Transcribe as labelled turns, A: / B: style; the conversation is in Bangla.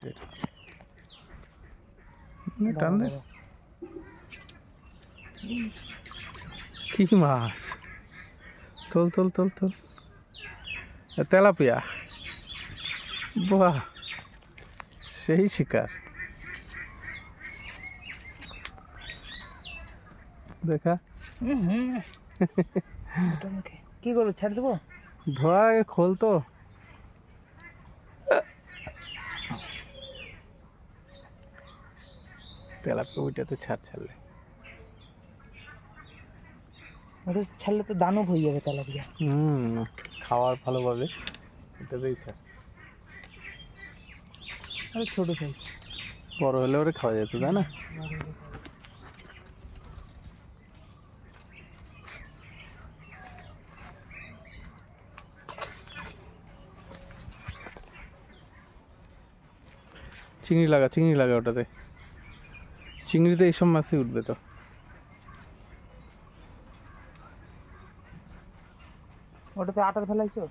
A: সাইজের। টান দে। কি মাছ? তোল তোল তোল তোল। তেলাপিয়া। বাহ, সেই শিকার। দেখা
B: কি করবো, ছাড় দেবো?
A: ধোয়া খোল তো। তেলাপিয়া ওইটাতে ছাড়লে
B: ওটা ছাড়লে তো দানব হয়ে যাবে তেলাপিয়া।
A: খাওয়ার ভালোভাবে এটাতেই ছাড়।
B: ছোট সাইজ,
A: বড় হলে ওরে খাওয়া যেত, তাই না? চিংড়ি লাগা ওটাতে। চিংড়িতে এইসব মাছই উঠবে তো।
B: ওটাতে আটার ফেলাইছো?